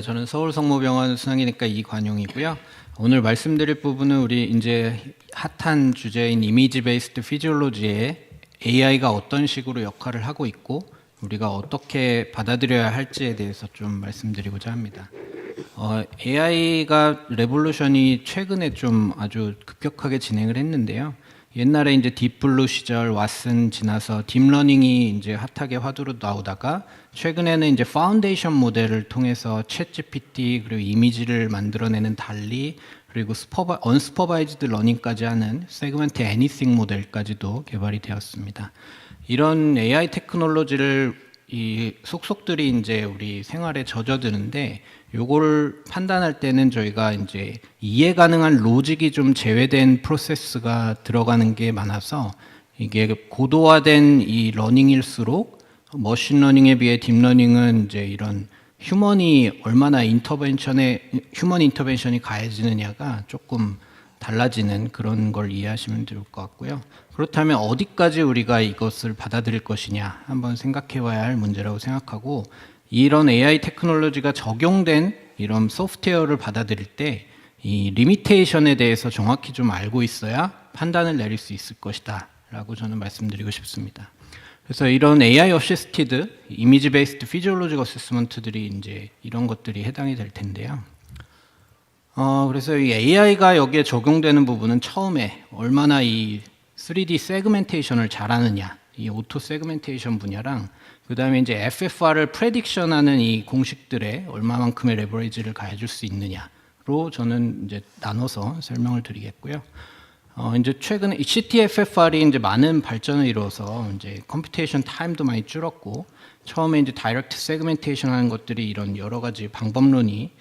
저는 서울성모병원 순환기내과 이관용이고요. 오늘 말씀드릴 부분은 우리 이제 핫한 주제인 이미지 베이스드 피지올로지에 AI가 어떤 식으로 역할을 하고 있고 우리가 어떻게 받아들여야 할지에 대해서 좀 말씀드리고자 합니다. AI가 레볼루션이 최근에 좀 아주 급격하게 진행을 했는데요. 옛날에 이제 딥블루 시절 왓슨 지나서 딥러닝이 이제 핫하게 화두로 나오다가 최근에는 이제 파운데이션 모델을 통해서 챗GPT 그리고 이미지를 만들어내는 달리 그리고 언스퍼바이즈드 러닝까지 하는 세그먼트 애니싱 모델까지도 개발이 되었습니다. 이런 AI 테크놀로지를 이 속속들이 이제 우리 생활에 젖어드는데 요거를 판단할 때는 저희가 이제 이해 가능한 로직이 좀 제외된 프로세스가 들어가는 게 많아서 이게 고도화된 이 러닝일수록 머신러닝에 비해 딥러닝은 이제 이런 휴먼 인터벤션이 가해지느냐가 조금 달라지는 그런 걸 이해하시면 될 것 같고요. 그렇다면 어디까지 우리가 이것을 받아들일 것이냐 한번 생각해 봐야 할 문제라고 생각하고, 이런 AI 테크놀로지가 적용된 이런 소프트웨어를 받아들일 때 이 리미테이션에 대해서 정확히 좀 알고 있어야 판단을 내릴 수 있을 것이다 라고 저는 말씀드리고 싶습니다. 그래서 이런 AI 어시스티드 이미지 베이스드 피지올로직 어세스먼트들이 이제 이런 것들이 해당이 될 텐데요. 그래서 이 AI가 여기에 적용되는 부분은 처음에 얼마나 이 3D 세그멘테이션을 잘하느냐, 이 오토 세그멘테이션 분야랑 그 다음에 이제 FFR을 프레딕션하는 이 공식들에 얼마만큼의 레버리지를 가해줄 수 있느냐로 저는 이제 나눠서 설명을 드리겠고요. 이제 최근에 CTFFR이 이제 많은 발전을 이루어서 이제 컴퓨테이션 타임도 많이 줄었고, 처음에 이제 다이렉트 세그멘테이션 하는 것들이 이런 여러 가지 방법론이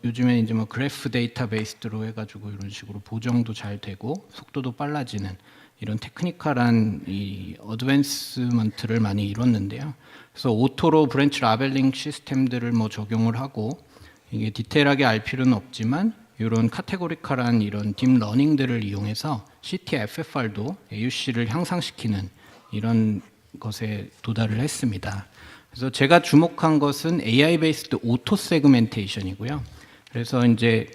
요즘에 이제 뭐 그래프 데이터베이스로 해가지고 이런 식으로 보정도 잘 되고 속도도 빨라지는 이런 테크니컬한 이 어드밴스먼트를 많이 이뤘는데요. 그래서 오토로 브랜치 라벨링 시스템들을 뭐 적용을 하고, 이게 디테일하게 알 필요는 없지만 이런 카테고리컬한 이런 딥러닝들을 이용해서 CTFFR도 AUC를 향상시키는 이런 것에 도달을 했습니다. 그래서 제가 주목한 것은 AI 베이스드 오토 세그멘테이션이고요. 그래서 이제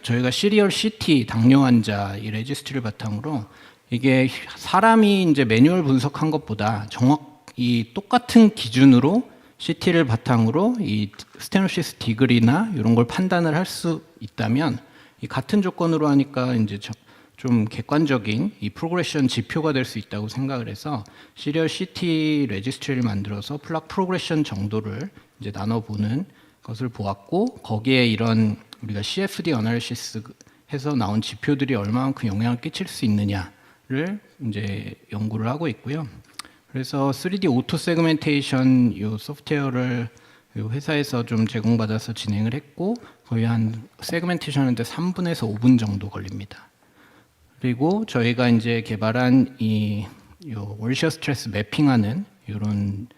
저희가 시리얼 CT 당뇨 환자 이 레지스트리를 바탕으로 이게 사람이 이제 매뉴얼 분석한 것보다 이 똑같은 기준으로 CT를 바탕으로 이 스테노시스 디그리나 이런 걸 판단을 할 수 있다면, 이 같은 조건으로 하니까 이제 좀 객관적인 이 프로그레션 지표가 될 수 있다고 생각을 해서 시리얼 CT 레지스트리를 만들어서 플락 프로그레션 정도를 이제 나눠보는 것을 보았고, 거기에 이런 우리가 CFD 어널리시스 해서 나온 지표들이 얼마만큼 영향을 끼칠 수 있느냐를 이제 연구를 하고 있고요. 그래서 3D 오토 세그멘테이션 이 소프트웨어를 이 회사에서 좀 제공받아서 진행을 했고, 거의 한 세그멘테이션 하는데 3분에서 5분 정도 걸립니다. 그리고 저희가 이제 개발한 이 월시어 스트레스 매핑하는 이런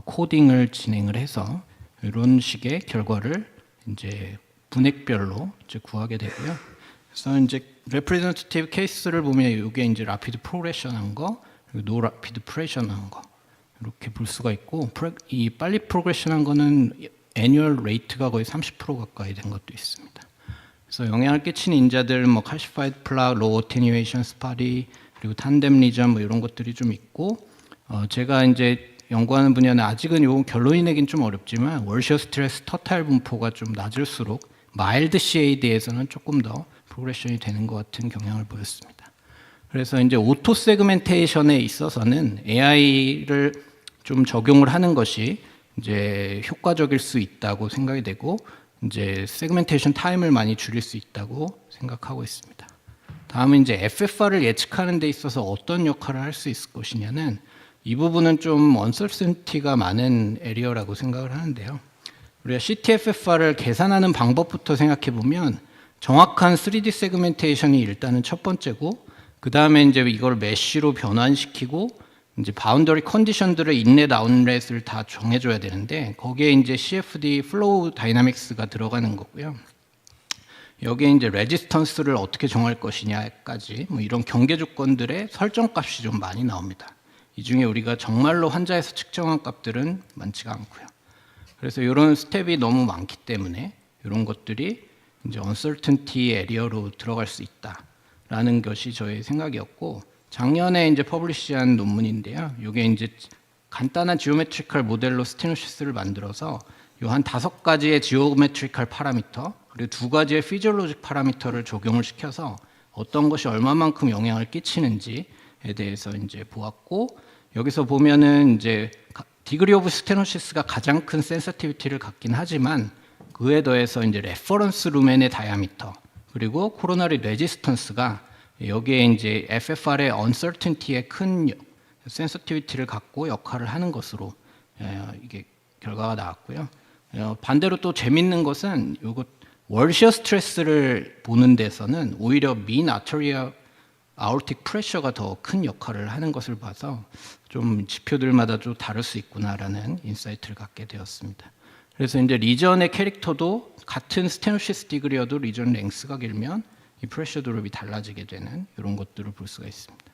코딩을 진행을 해서 이런 식의 결과를 이제 분액별로 이제 구하게 되고요. 그래서 이제 레프레젠테이티브 케이스를 보면 이게 이제 라피드 프로그레션한 거, 그리고 노 라피드 프레션한 거 이렇게 볼 수가 있고, 이 빨리 프로그레션한 거는 애뉴얼 레이트가 거의 30% 가까이 된 것도 있습니다. 그래서 영향을 끼친 인자들 뭐 칼시파이드 플락, 로우 어테뉴에이션 스파리, 그리고 탄뎀 리전 뭐 이런 것들이 좀 있고, 제가 이제 연구하는 분야는 아직은 요 결론이 내긴 좀 어렵지만 월시어 스트레스 터타일 분포가 좀 낮을수록 마일드 CAD에서는 조금 더 프로그레션이 되는 것 같은 경향을 보였습니다. 그래서 이제 오토 세그멘테이션에 있어서는 AI를 좀 적용을 하는 것이 이제 효과적일 수 있다고 생각이 되고, 이제 세그멘테이션 타임을 많이 줄일 수 있다고 생각하고 있습니다. 다음은 이제 FFR을 예측하는 데 있어서 어떤 역할을 할 수 있을 것이냐는, 이 부분은 좀 언서튼티가 많은 에리어라고 생각을 하는데요. 우리가 CTFFR을 계산하는 방법부터 생각해 보면 정확한 3D 세그멘테이션이 일단은 첫 번째고, 그 다음에 이제 이걸 메쉬로 변환시키고 이제 바운더리 컨디션들을 인렛 아웃렛을 다 정해줘야 되는데, 거기에 이제 CFD 플로우 다이나믹스가 들어가는 거고요. 여기에 이제 레지스턴스를 어떻게 정할 것이냐까지 뭐 이런 경계 조건들의 설정값이 좀 많이 나옵니다. 이 중에 우리가 정말로 환자에서 측정한 값들은 많지가 않고요. 그래서 이런 스텝이 너무 많기 때문에 이런 것들이 이제 uncertainty 에리어로 들어갈 수 있다라는 것이 저의 생각이었고, 작년에 이제 퍼블리시한 논문인데요. 이게 이제 간단한 지오메트리컬 모델로 스테노시스를 만들어서 요 한 5가지의 지오메트리컬 파라미터 그리고 2가지의 피지올로직 파라미터를 적용을 시켜서 어떤 것이 얼마만큼 영향을 끼치는지에 대해서 이제 보았고, 여기서 보면은 이제 디그리 오브 스테노시스가 가장 큰 센서티비티를 갖긴 하지만 그에 더해서 이제 레퍼런스 루멘의 다이아미터 그리고 코로나리 레지스턴스가 여기에 이제 FFR의 uncertainty에 큰 센서티비티를 갖고 역할을 하는 것으로 이게 결과가 나왔고요. 반대로 또 재밌는 것은 요거 월시어 스트레스를 보는 데서는 오히려 민 아터리아 아ortic 프레셔가 더 큰 역할을 하는 것을 봐서 좀 지표들마다 좀 다를 수 있구나라는 인사이트를 갖게 되었습니다. 그래서 이제 리전의 캐릭터도 같은 스테노시스 디그리여도 리전 랭스가 길면 이 프레셔 드롭이 달라지게 되는 이런 것들을 볼 수가 있습니다.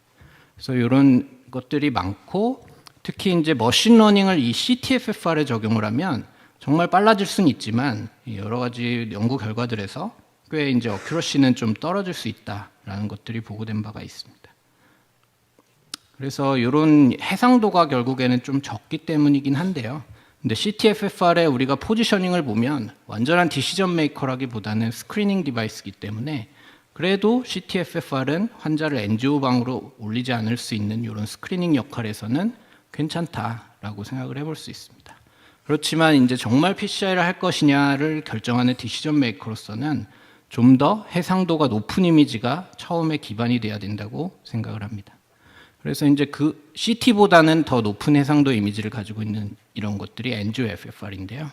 그래서 이런 것들이 많고, 특히 이제 머신러닝을 이 CTFFR에 적용을 하면 정말 빨라질 수는 있지만 여러 가지 연구 결과들에서 꽤 이제 어큐러시는 좀 떨어질 수 있다라는 것들이 보고된 바가 있습니다. 그래서 이런 해상도가 결국에는 좀 적기 때문이긴 한데요. 근데 CTFFR에 우리가 포지셔닝을 보면 완전한 디시전 메이커라기보다는 스크리닝 디바이스이기 때문에 그래도 CTFFR은 환자를 엔지오방으로 올리지 않을 수 있는 이런 스크리닝 역할에서는 괜찮다라고 생각을 해볼 수 있습니다. 그렇지만 이제 정말 PCI를 할 것이냐를 결정하는 디시전 메이커로서는 좀 더 해상도가 높은 이미지가 처음에 기반이 돼야 된다고 생각을 합니다. 그래서 이제 그 CT보다는 더 높은 해상도 이미지를 가지고 있는 이런 것들이 엔지오 FFR인데요.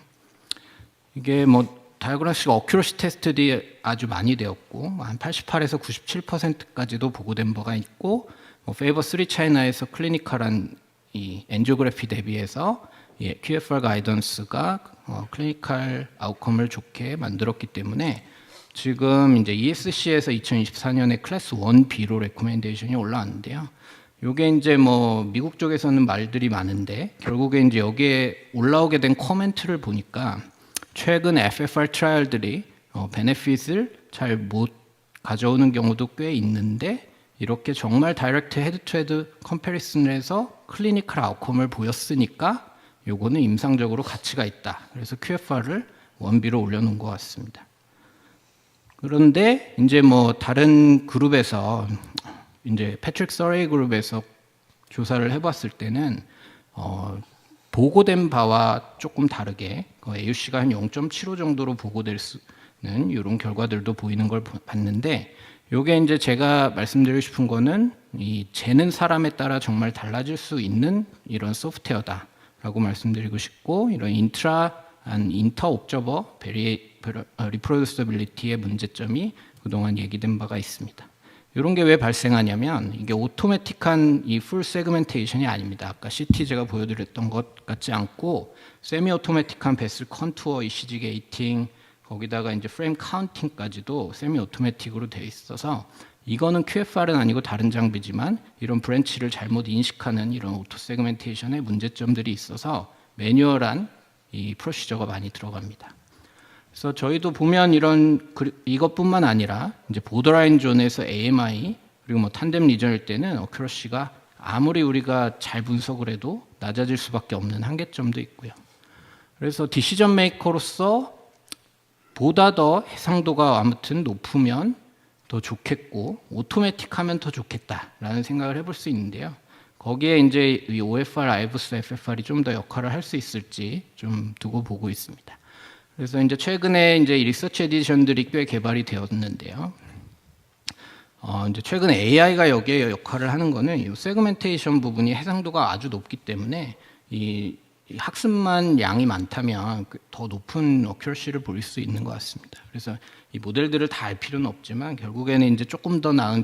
이게 뭐 다이어그노스틱 어큐러시 테스트들이 아주 많이 되었고 한 88에서 97%까지도 보고된 바가 있고, 페이버 3 차이나에서 클리니컬한 이 엔지오그래피 대비해서 QFR 가이던스가 클리니컬 아웃컴을 좋게 만들었기 때문에 지금 이제 ESC에서 2024년에 클래스 1B로 레코멘데이션이 올라왔는데요. 요게 이제 뭐 미국 쪽에서는 말들이 많은데 결국에 이제 여기에 올라오게 된 코멘트를 보니까 최근 FFR 트라이얼들이 베네핏을 잘 못 가져오는 경우도 꽤 있는데 이렇게 정말 다이렉트 헤드 투 헤드 컴패리슨을 해서 클리니컬 아웃컴을 보였으니까 요거는 임상적으로 가치가 있다. 그래서 QFR을 1B로 올려놓은 것 같습니다. 그런데 이제 뭐 다른 그룹에서 이제 패트릭 서레이 그룹에서 조사를 해봤을 때는 보고된 바와 조금 다르게 AUC가 한 0.75 정도로 보고될 수는 이런 결과들도 보이는 걸 봤는데, 요게 이제 제가 말씀드리고 싶은 거는 이 재는 사람에 따라 정말 달라질 수 있는 이런 소프트웨어다라고 말씀드리고 싶고, 이런 인터 옵저버 리프로듀서빌리티의 문제점이 그동안 얘기된 바가 있습니다. 이런 게 왜 발생하냐면 이게 오토매틱한 이 풀 세그멘테이션이 아닙니다. 아까 CT 제가 보여드렸던 것 같지 않고 세미 오토매틱한 베슬 컨투어, ECG 게이팅, 거기다가 이제 프레임 카운팅까지도 세미 오토매틱으로 되어 있어서 이거는 QFR은 아니고 다른 장비지만 이런 브랜치를 잘못 인식하는 이런 오토 세그멘테이션의 문제점들이 있어서 매뉴얼한 이 프로시저가 많이 들어갑니다. 그래서 저희도 보면 이것뿐만 아니라 이제 보더라인 존에서 AMI 그리고 뭐 탄뎀 리전일 때는 어큐러시가 아무리 우리가 잘 분석을 해도 낮아질 수밖에 없는 한계점도 있고요. 그래서 디시전 메이커로서 보다 더 해상도가 아무튼 높으면 더 좋겠고 오토매틱하면 더 좋겠다라는 생각을 해볼 수 있는데요. 거기에 이제 이 OFR, IVUS, FFR이 좀 더 역할을 할 수 있을지 좀 두고 보고 있습니다. 그래서 이제 최근에 이제 리서치 에디션들이 꽤 개발이 되었는데요. 이제 최근에 AI가 여기에 역할을 하는 거는 이 세그멘테이션 부분이 해상도가 아주 높기 때문에 이 학습만 양이 많다면 더 높은 어큐러시를 볼 수 있는 것 같습니다. 그래서 이 모델들을 다 알 필요는 없지만 결국에는 이제 조금 더 나은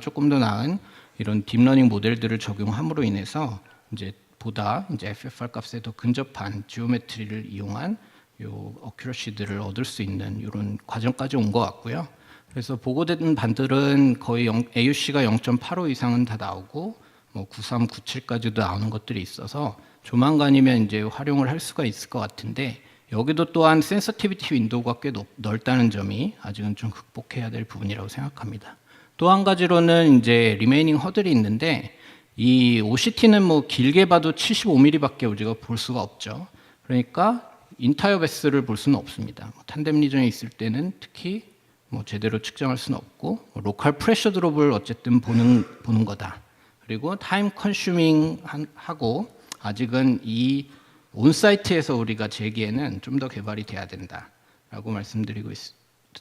이런 딥러닝 모델들을 적용함으로 인해서 이제 보다 이제 FFR 값에 더 근접한 지오메트리를 이용한 요 어큐러시들을 얻을 수 있는 이런 과정까지 온 것 같고요. 그래서 보고된 반들은 거의 AUC가 0.85 이상은 다 나오고 뭐 93, 97까지도 나오는 것들이 있어서 조만간이면 이제 활용을 할 수가 있을 것 같은데 여기도 또한 센서티비티 윈도우가 꽤 넓다는 점이 아직은 좀 극복해야 될 부분이라고 생각합니다. 또 한 가지로는 이제 리메이닝 허들이 있는데 이 OCT는 뭐 길게 봐도 75mm밖에 우리가 볼 수가 없죠. 그러니까 인타이어 베스를 볼 수는 없습니다. 탄뎀 리전에 있을 때는 특히 뭐 제대로 측정할 수는 없고 로컬 프레셔 드롭을 어쨌든 보는 거다. 그리고 타임 컨슈밍 하고 아직은 이 온사이트에서 우리가 재기에는 좀 더 개발이 돼야 된다라고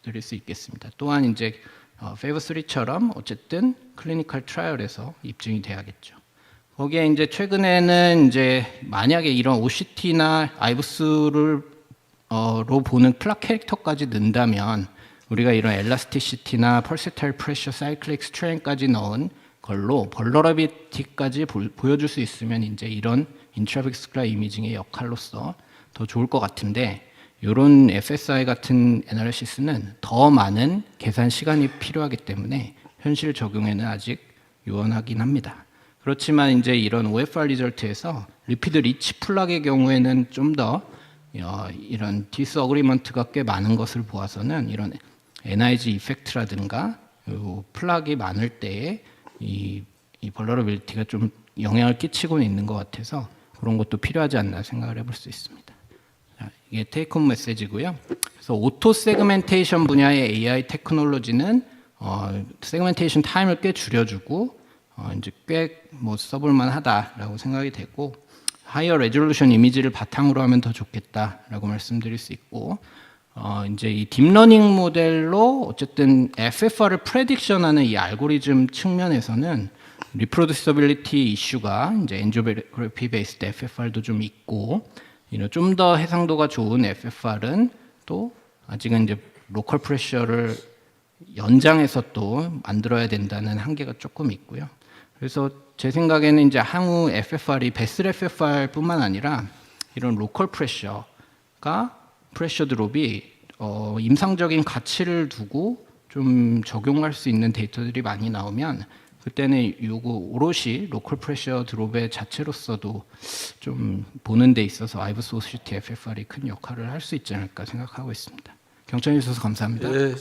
드릴 수 있겠습니다. 또한 이제 페이버 3처럼 어쨌든 클리니컬 트라이얼에서 입증이 돼야겠죠. 거기에 이제 최근에는 이제 만약에 이런 OCT나 아이브스를 로 보는 클락 캐릭터까지 넣는다면 우리가 이런 엘라스티시티나 펄세타일 프레셔, 사이클릭 스트레인까지 넣은 걸로 벌러러비티까지 보여줄 수 있으면 이제 이런 인트라비스쿨라 이미징의 역할로서 더 좋을 것 같은데 이런 FSI 같은 애널리시스는 더 많은 계산 시간이 필요하기 때문에 현실 적용에는 아직 유언하긴 합니다. 그렇지만 이제 이런 OFR 리절트에서 리피드 리치 플락의 경우에는 좀 더 이런 디스어그리먼트가 꽤 많은 것을 보아서는 이런 NIG 이펙트라든가 플락이 많을 때에 이 벌러러빌리티가 좀 영향을 끼치고 있는 것 같아서 그런 것도 필요하지 않나 생각을 해볼 수 있습니다. 자, 이게 테이크홈 메시지고요. 그래서 오토 세그멘테이션 분야의 AI 테크놀로지는 세그멘테이션 타임을 꽤 줄여주고 이제 꽤 뭐 써볼만하다라고 생각이 되고 하이어 레졸루션 이미지를 바탕으로 하면 더 좋겠다라고 말씀드릴 수 있고 이제 이 딥러닝 모델로 어쨌든 FFR을 프레딕션하는 이 알고리즘 측면에서는 리프로듀서빌리티 이슈가 이제 엔지오그래피 베이스드 FFR도 좀 있고 좀 더 해상도가 좋은 FFR은 또 아직은 이제 로컬 프레셔를 연장해서 또 만들어야 된다는 한계가 조금 있고요. 그래서 제 생각에는 이제 향후 FFR이 베슬 FFR뿐만 아니라 이런 로컬 프레셔가 프레셔 드롭이 임상적인 가치를 두고 좀 적용할 수 있는 데이터들이 많이 나오면 그때는 요거 오롯이 로컬 프레셔 드롭의 자체로서도 좀 보는 데 있어서 아이브스 OCT FFR이 큰 역할을 할 수 있지 않을까 생각하고 있습니다. 경청해 주셔서 감사합니다. 예,